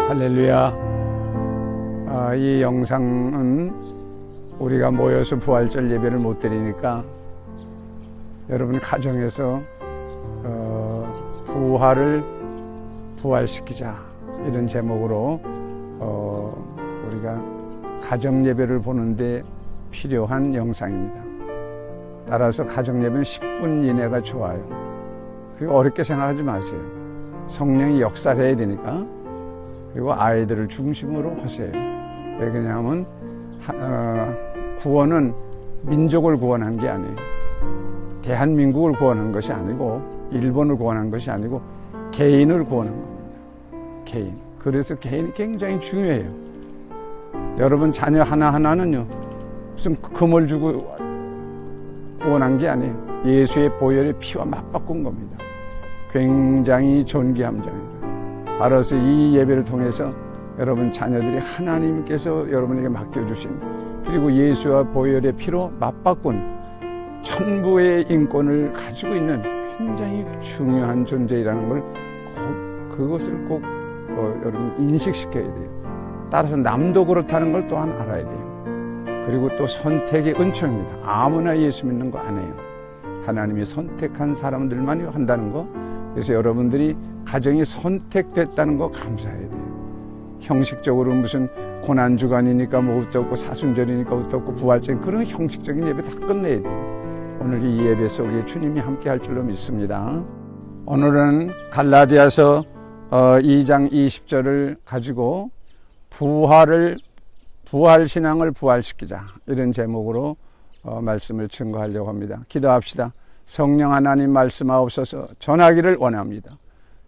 할렐루야. 이 영상은 우리가 모여서 부활절 예배를 못 드리니까 여러분 가정에서 부활을 부활시키자, 이런 제목으로 우리가 가정 예배를 보는데 필요한 영상입니다. 따라서 가정 예배는 10분 이내가 좋아요. 그리고 어렵게 생각하지 마세요. 성령이 역사를 해야 되니까. 그리고 아이들을 중심으로 하세요. 왜 그러냐면 구원은 민족을 구원한 게 아니에요. 대한민국을 구원한 것이 아니고 일본을 구원한 것이 아니고 개인을 구원한 겁니다. 개인. 그래서 개인이 굉장히 중요해요. 여러분 자녀 하나하나는요, 무슨 금을 주고 구원한 게 아니에요. 예수의 보혈의 피와 맞바꾼 겁니다. 굉장히 존귀한 점입니다. 알아서 이 예배를 통해서 여러분 자녀들이 하나님께서 여러분에게 맡겨주신, 그리고 예수와 보혈의 피로 맞바꾼 천부의 인권을 가지고 있는 굉장히 중요한 존재이라는 걸 그것을 꼭 여러분 인식시켜야 돼요. 따라서 남도 그렇다는 걸 또한 알아야 돼요. 그리고 또 선택의 은총입니다. 아무나 예수 믿는 거 아니에요. 하나님이 선택한 사람들만이 한다는 거. 그래서 여러분들이 가정이 선택됐다는 거 감사해야 돼요. 형식적으로 무슨 고난주간이니까 뭐 어떻고 사순절이니까 어떻고 부활절, 그런 형식적인 예배 다 끝내야 돼요. 오늘 이 예배 속에 주님이 함께 할 줄로 믿습니다. 오늘은 갈라디아서 2장 20절을 가지고 부활신앙을 부활시키자, 이런 제목으로 말씀을 증거하려고 합니다. 기도합시다. 성령 하나님 말씀하옵소서. 전하기를 원합니다.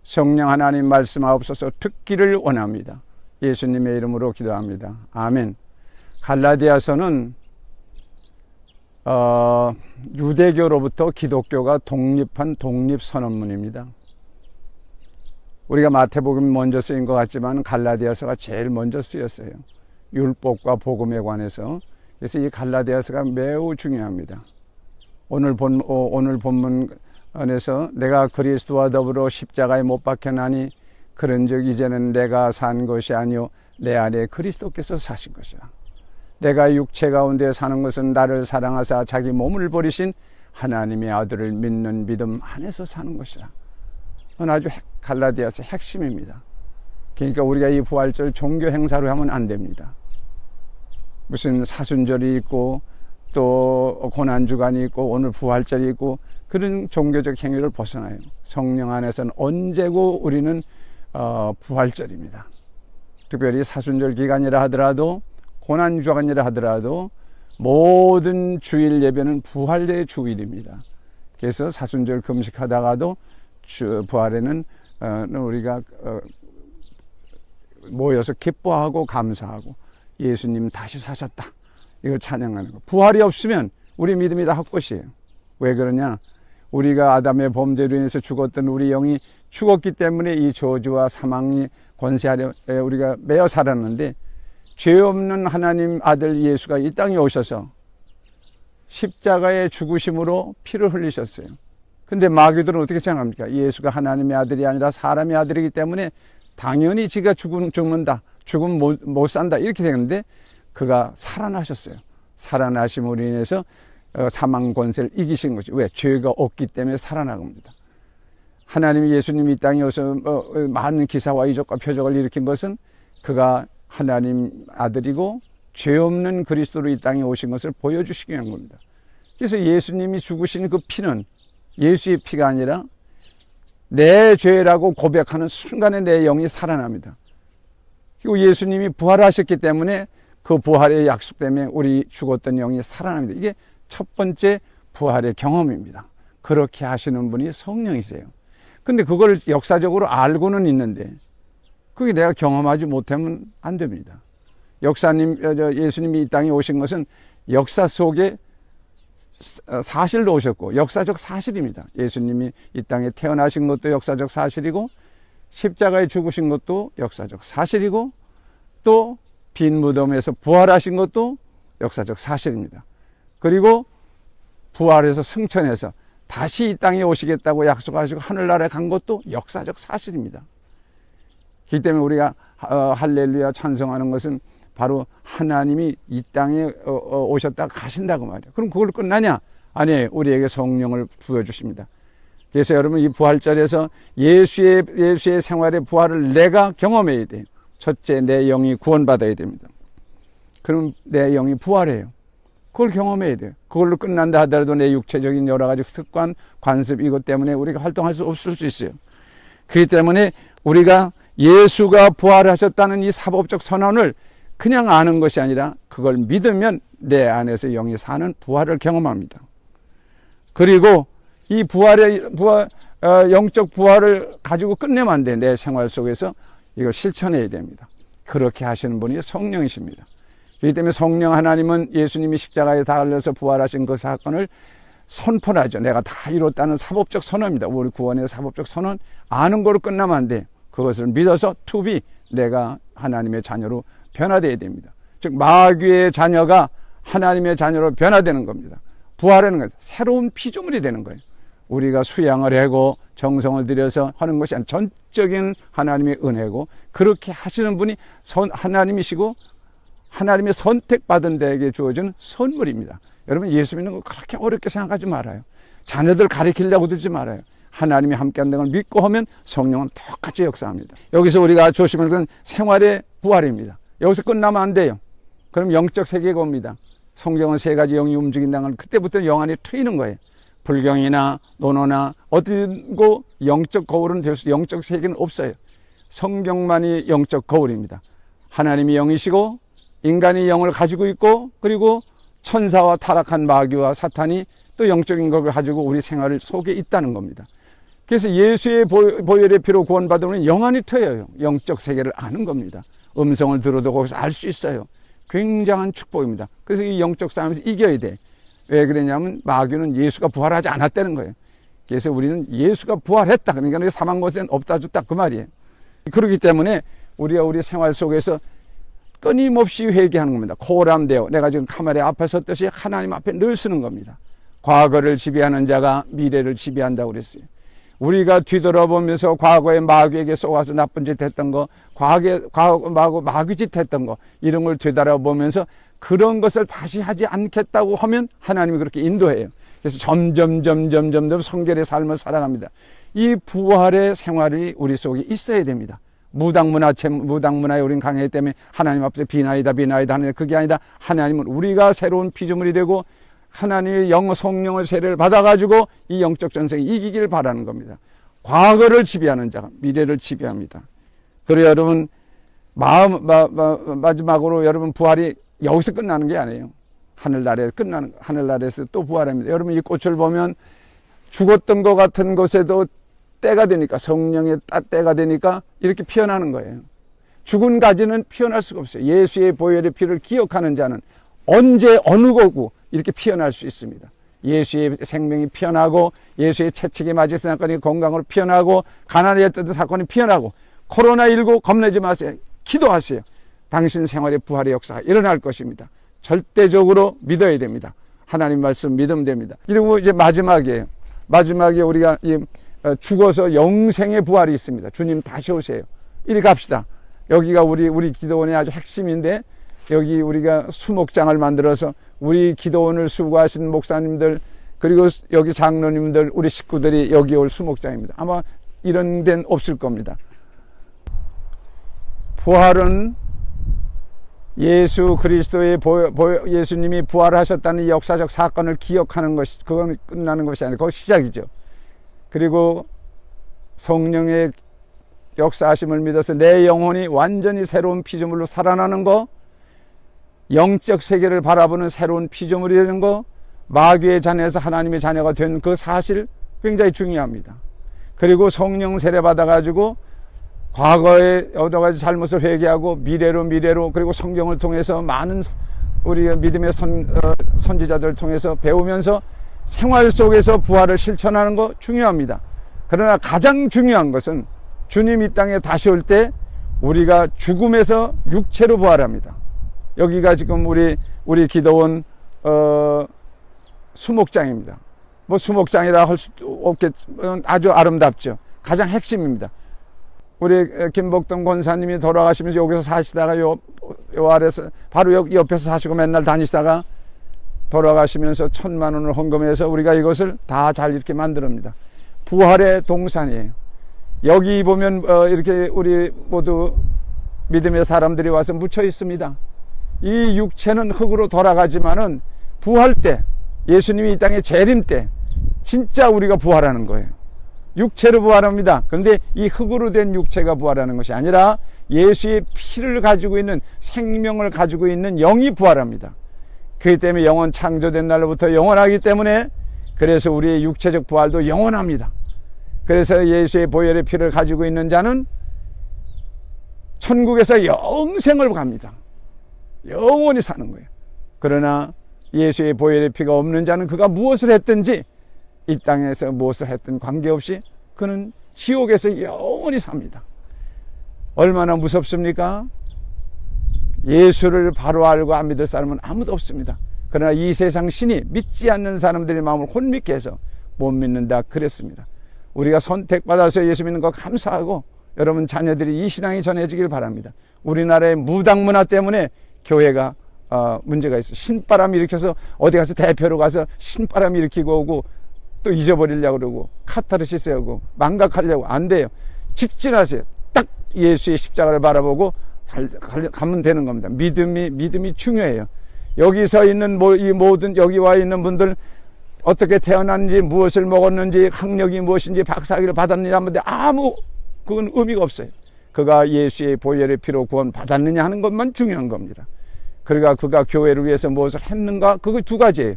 성령 하나님 말씀하옵소서. 듣기를 원합니다. 예수님의 이름으로 기도합니다. 아멘. 갈라디아서는 유대교로부터 기독교가 독립한 독립선언문입니다. 우리가 마태복음이 먼저 쓰인 것 같지만 갈라디아서가 제일 먼저 쓰였어요. 율법과 복음에 관해서. 그래서 이 갈라디아서가 매우 중요합니다. 오늘 본문에서 내가 그리스도와 더불어 십자가에 못 박혀나니 그런즉 이제는 내가 산 것이 아니요 내 안에 그리스도께서 사신 것이라. 내가 육체 가운데 사는 것은 나를 사랑하사 자기 몸을 버리신 하나님의 아들을 믿는 믿음 안에서 사는 것이라. 아주 갈라디아서 핵심입니다. 그러니까 우리가 이 부활절 종교 행사로 하면 안 됩니다. 무슨 사순절이 있고 또 고난주간이 있고 오늘 부활절이 있고 그런 종교적 행위를 벗어나요. 성령 안에서는 언제고 우리는 부활절입니다. 특별히 사순절 기간이라 하더라도 고난주간이라 하더라도 모든 주일 예배는 부활의 주일입니다. 그래서 사순절 금식하다가도 부활에는 우리가 모여서 기뻐하고 감사하고 예수님 다시 사셨다, 이걸 찬양하는 거. 부활이 없으면 우리 믿음이 다 헛것이에요. 왜 그러냐? 우리가 아담의 범죄로 인해서 죽었던 우리 영이 죽었기 때문에 이 저주와 사망이 권세 아래 우리가 매여 살았는데, 죄 없는 하나님 아들 예수가 이 땅에 오셔서 십자가의 죽으심으로 피를 흘리셨어요. 근데 마귀들은 어떻게 생각합니까? 예수가 하나님의 아들이 아니라 사람의 아들이기 때문에 당연히 지가 죽는다, 죽으면 못 산다, 이렇게 생각했는데 그가 살아나셨어요. 살아나심으로 인해서 사망 권세를 이기신 거죠. 왜? 죄가 없기 때문에 살아난 겁니다. 하나님이 예수님이 이 땅에 오셔서 많은 기사와 이적과 표적을 일으킨 것은 그가 하나님 아들이고 죄 없는 그리스도로 이 땅에 오신 것을 보여주시기 위한 겁니다. 그래서 예수님이 죽으신 그 피는 예수의 피가 아니라 내 죄라고 고백하는 순간에 내 영이 살아납니다. 그리고 예수님이 부활하셨기 때문에 그 부활의 약속 때문에 우리 죽었던 영이 살아납니다. 이게 첫 번째 부활의 경험입니다. 그렇게 하시는 분이 성령이세요. 근데 그걸 역사적으로 알고는 있는데 그게 내가 경험하지 못하면 안 됩니다. 예수님이 이 땅에 오신 것은 역사 속에 사실로 오셨고 역사적 사실입니다. 예수님이 이 땅에 태어나신 것도 역사적 사실이고 십자가에 죽으신 것도 역사적 사실이고 또 빈 무덤에서 부활하신 것도 역사적 사실입니다. 그리고 부활해서 승천해서 다시 이 땅에 오시겠다고 약속하시고 하늘나라에 간 것도 역사적 사실입니다. 그렇기 때문에 우리가 할렐루야 찬송하는 것은 바로 하나님이 이 땅에 오셨다가 가신다고 말이에요. 그럼 그걸로 끝나냐? 아니에요. 우리에게 성령을 부어주십니다. 그래서 여러분 이 부활절에서 예수의 생활의 부활을 내가 경험해야 돼요. 첫째, 내 영이 구원받아야 됩니다. 그럼 내 영이 부활해요. 그걸 경험해야 돼요. 그걸로 끝난다 하더라도 내 육체적인 여러 가지 습관, 관습 이것 때문에 우리가 활동할 수 없을 수 있어요. 그렇기 때문에 우리가 예수가 부활하셨다는 이 사법적 선언을 그냥 아는 것이 아니라 그걸 믿으면 내 안에서 영이 사는 부활을 경험합니다. 그리고 이 영적 부활을 가지고 끝내면 안 돼. 내 생활 속에서 이걸 실천해야 됩니다. 그렇게 하시는 분이 성령이십니다. 그렇기 때문에 성령 하나님은 예수님이 십자가에 달려서 부활하신 그 사건을 선포하죠. 내가 다 이뤘다는 사법적 선언입니다. 우리 구원의 사법적 선언 아는 거로 끝나면 안 돼. 그것을 믿어서 투비 내가 하나님의 자녀로 변화되어야 됩니다. 즉 마귀의 자녀가 하나님의 자녀로 변화되는 겁니다. 부활하는 것은 새로운 피조물이 되는 거예요. 우리가 수양을 하고 정성을 들여서 하는 것이 아니라 전적인 하나님의 은혜고 그렇게 하시는 분이 하나님이시고 하나님의 선택받은 자에게 주어진 선물입니다. 여러분 예수 믿는 거 그렇게 어렵게 생각하지 말아요. 자녀들 가르치려고 듣지 말아요. 하나님이 함께한다는 걸 믿고 하면 성령은 똑같이 역사합니다. 여기서 우리가 조심할 것은 생활의 부활입니다. 여기서 끝나면 안 돼요. 그럼 영적 세계가 옵니다. 성경은 세 가지 영이 움직인다는 걸 그때부터 영 안에 트이는 거예요. 불경이나 논어나 어떤 영적 거울은 될 수 영적 세계는 없어요. 성경만이 영적 거울입니다. 하나님이 영이시고 인간이 영을 가지고 있고 그리고 천사와 타락한 마귀와 사탄이 또 영적인 것을 가지고 우리 생활 속에 있다는 겁니다. 그래서 예수의 보혈의 피로 구원받으면 영 안이 트여요. 영적 세계를 아는 겁니다. 음성을 들어도 거기서 알 수 있어요. 굉장한 축복입니다. 그래서 이 영적 싸움에서 이겨야 돼. 왜 그러냐면 마귀는 예수가 부활하지 않았다는 거예요. 그래서 우리는 예수가 부활했다. 그러니까 사망 것은 없다 줬다 그 말이에요. 그렇기 때문에 우리가 우리 생활 속에서 끊임없이 회개하는 겁니다. 코람데오. 내가 지금 카메라에 앞에 섰듯이 하나님 앞에 늘 쓰는 겁니다. 과거를 지배하는 자가 미래를 지배한다고 그랬어요. 우리가 뒤돌아보면서 과거에 마귀에게 속아서 나쁜 짓 했던 거, 마귀 짓 했던 거, 이런 걸 되돌아보면서 그런 것을 다시 하지 않겠다고 하면 하나님이 그렇게 인도해요. 그래서 점점 성결의 삶을 살아갑니다. 이 부활의 생활이 우리 속에 있어야 됩니다. 무당문화에 우린 강하기 때문에 하나님 앞에서 비나이다 하는데 그게 아니라 하나님은 우리가 새로운 피조물이 되고 하나님의 성령의 세례를 받아가지고 이 영적 전쟁에 이기기를 바라는 겁니다. 과거를 지배하는 자가 미래를 지배합니다. 그리고 여러분 마지막으로 여러분 부활이 여기서 끝나는 게 아니에요. 하늘나라에서 또 부활합니다. 여러분 이 꽃을 보면 죽었던 것 같은 곳에도 때가 되니까 성령의 때가 되니까 이렇게 피어나는 거예요. 죽은 가지는 피어날 수가 없어요. 예수의 보혈의 피를 기억하는 자는 언제 어느 곳고 이렇게 피어날 수 있습니다. 예수의 생명이 피어나고 예수의 채찍에 맞은 사건이 건강으로 피어나고 가난했던 사건이 피어나고 코로나19 겁내지 마세요. 기도하세요. 당신 생활의 부활의 역사가 일어날 것입니다. 절대적으로 믿어야 됩니다. 하나님 말씀 믿으면 됩니다. 이러고 이제 마지막이에요. 마지막에 우리가 죽어서 영생의 부활이 있습니다. 주님 다시 오세요. 이리 갑시다. 여기가 우리 기도원의 아주 핵심인데 여기 우리가 수목장을 만들어서 우리 기도원을 수고하신 목사님들 그리고 여기 장로님들 우리 식구들이 여기 올 수목장입니다. 아마 이런 데는 없을 겁니다. 부활은 예수 그리스도의 예수님이 부활하셨다는 역사적 사건을 기억하는 것이 그건 끝나는 것이 아니라 그거 시작이죠. 그리고 성령의 역사하심을 믿어서 내 영혼이 완전히 새로운 피조물로 살아나는 거, 영적 세계를 바라보는 새로운 피조물이 되는 거, 마귀의 자녀에서 하나님의 자녀가 된 그 사실 굉장히 중요합니다. 그리고 성령 세례 받아가지고 과거의 여러 가지 잘못을 회개하고 미래로 그리고 성경을 통해서 많은 우리 믿음의 선지자들을 통해서 배우면서 생활 속에서 부활을 실천하는 거 중요합니다. 그러나 가장 중요한 것은 주님 이 땅에 다시 올 때 우리가 죽음에서 육체로 부활합니다. 여기가 지금 우리 기도원 수목장입니다. 뭐 수목장이라 할 수도 없겠지만 아주 아름답죠. 가장 핵심입니다. 우리 김복동 권사님이 돌아가시면서 여기서 사시다가 요 아래서 바로 여기 옆에서 사시고 맨날 다니시다가 돌아가시면서 1,000만 원을 헌금해서 우리가 이것을 다 잘 이렇게 만듭니다. 부활의 동산이에요. 여기 보면 이렇게 우리 모두 믿음의 사람들이 와서 묻혀 있습니다. 이 육체는 흙으로 돌아가지만은 부활 때, 예수님이 이 땅에 재림 때 진짜 우리가 부활하는 거예요. 육체로 부활합니다. 그런데 이 흙으로 된 육체가 부활하는 것이 아니라 예수의 피를 가지고 있는, 생명을 가지고 있는 영이 부활합니다. 그렇기 때문에 영원 창조된 날로부터 영원하기 때문에, 그래서 우리의 육체적 부활도 영원합니다. 그래서 예수의 보혈의 피를 가지고 있는 자는 천국에서 영생을 갑니다. 영원히 사는 거예요. 그러나 예수의 보혈의 피가 없는 자는 그가 무엇을 했든지, 이 땅에서 무엇을 했든 관계없이 그는 지옥에서 영원히 삽니다. 얼마나 무섭습니까? 예수를 바로 알고 안 믿을 사람은 아무도 없습니다. 그러나 이 세상 신이 믿지 않는 사람들의 마음을 혼미케 해서 못 믿는다 그랬습니다. 우리가 선택받아서 예수 믿는 거 감사하고, 여러분 자녀들이 이 신앙이 전해지길 바랍니다. 우리나라의 무당 문화 때문에 교회가 문제가 있어요. 신바람 일으켜서 어디 가서 대표로 가서 신바람 일으키고 오고 또 잊어버리려고 그러고 카타르시스 하고 망각하려고. 안 돼요. 직진하세요. 딱 예수의 십자가를 바라보고 가면 되는 겁니다. 믿음이 중요해요. 여기 서 있는 이 모든 여기 와 있는 분들 어떻게 태어났는지, 무엇을 먹었는지, 학력이 무엇인지, 박사학위를 받았느냐 하는데 그건 의미가 없어요. 그가 예수의 보혈의 피로 구원 받았느냐 하는 것만 중요한 겁니다. 그러니까 그가 교회를 위해서 무엇을 했는가, 그거 두 가지예요.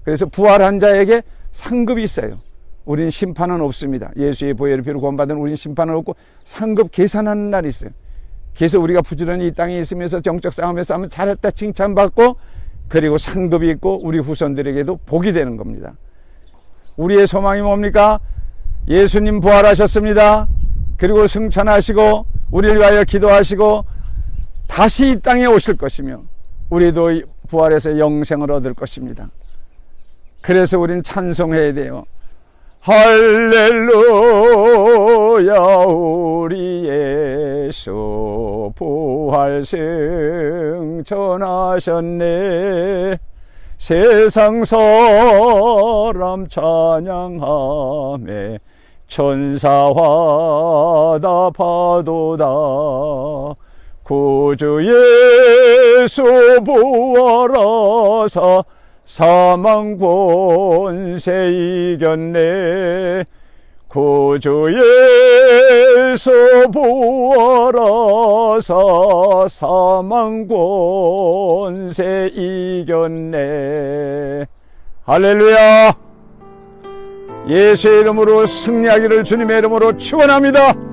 그래서 부활한 자에게 상급이 있어요. 우린 심판은 없습니다. 예수의 보혈의 피로 구원받은 우린 심판은 없고 상급 계산하는 날이 있어요. 그래서 우리가 부지런히 이 땅에 있으면서 정적 싸움에 싸우면 잘했다 칭찬받고, 그리고 상급이 있고 우리 후손들에게도 복이 되는 겁니다. 우리의 소망이 뭡니까? 예수님 부활하셨습니다. 그리고 승천하시고 우리를 위하여 기도하시고 다시 이 땅에 오실 것이며 우리도 부활해서 영생을 얻을 것입니다. 그래서 우린 찬송해야 돼요. 할렐루야, 우리 예수 부활 승천하셨네. 세상 사람 찬양하며 천사와 다 파도다. 구주 예수 부활하사 사망 권세 이겼네. 구주 예수 부활하사 사망 권세 이겼네. 할렐루야. 예수의 이름으로 승리하기를 주님의 이름으로 축원합니다.